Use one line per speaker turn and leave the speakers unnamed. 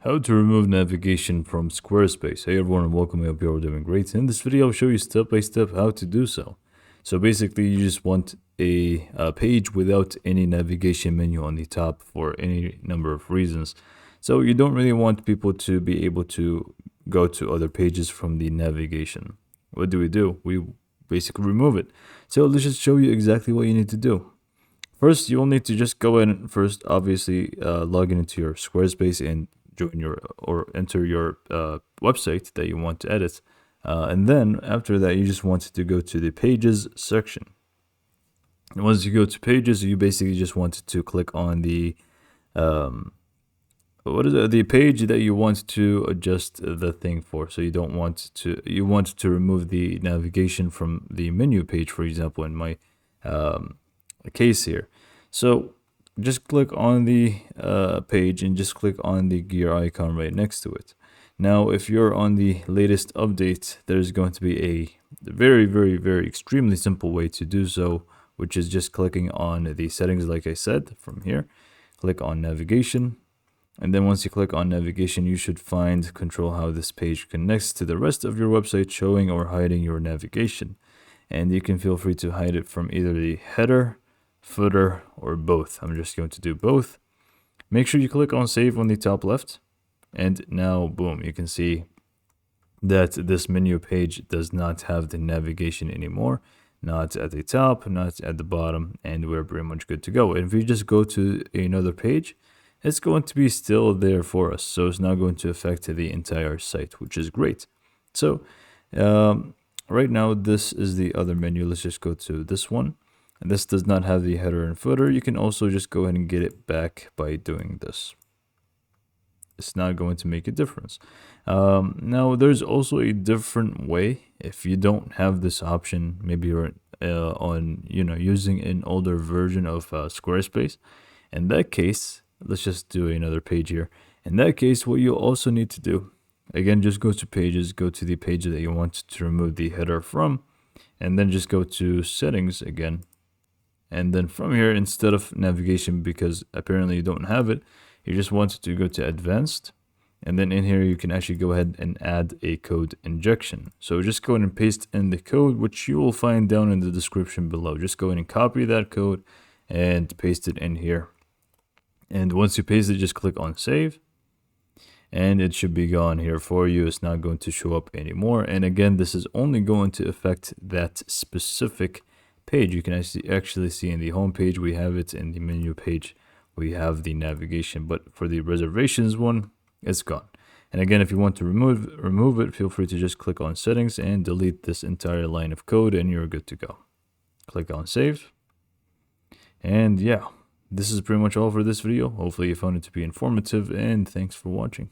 How to remove navigation from Squarespace. Hey everyone and welcome, I hope you're all doing great. In this video I'll show you step by step how to do so. So basically you just want a page without any navigation menu on the top for any number of reasons. So you don't really want people to be able to go to other pages from the navigation. What do? We basically remove it. So let's just show you exactly what you need to do. First, you will need to just go in and first obviously log in into your Squarespace and join your or enter your website that you want to edit. And then after that, you just want to go to the pages section. And once you go to pages, you basically just want to click on the the page that you want to adjust the thing for. So you want to remove the navigation from the menu page, for example, in my case here. So just click on the page and just click on the gear icon right next to it. Now, if you're on the latest update, there's going to be a very extremely simple way to do so, which is just clicking on the settings, like I said, from here. Click on navigation. And then once you click on navigation, you should control how this page connects to the rest of your website, showing or hiding your navigation. And you can feel free to hide it from either the header, footer, or both. I'm just going to do both. Make sure you click on save on the top left, and now boom, you can see that this menu page does not have the navigation anymore, not at the top, not at the bottom, and we're pretty much good to go. And if we just go to another page, it's going to be still there for us, so it's not going to affect the entire site, which is great. So right now this is the other menu. Let's just go to this one. And this does not have the header and footer. You can also just go ahead and get it back by doing this. It's not going to make a difference. Now, there's also a different way. If you don't have this option, maybe you're using an older version of Squarespace. In that case, let's just do another page here. In that case, what you also need to do, again, just go to pages, go to the page that you want to remove the header from, and then just go to settings again. And then from here, instead of navigation, because apparently you don't have it, you just want to go to advanced. And then in here, you can actually go ahead and add a code injection. So just go ahead and paste in the code, which you will find down in the description below. Just go ahead and copy that code and paste it in here. And once you paste it, just click on save. And it should be gone here for you. It's not going to show up anymore. And again, this is only going to affect that specific page. You can actually see in the home page, we have it. In the menu page, we have the navigation, but for the reservations one, it's gone. And again, if you want to remove it, feel free to just click on settings and delete this entire line of code, and you're good to go. Click on save. And yeah, this is pretty much all for this video. Hopefully you found it to be informative, and thanks for watching.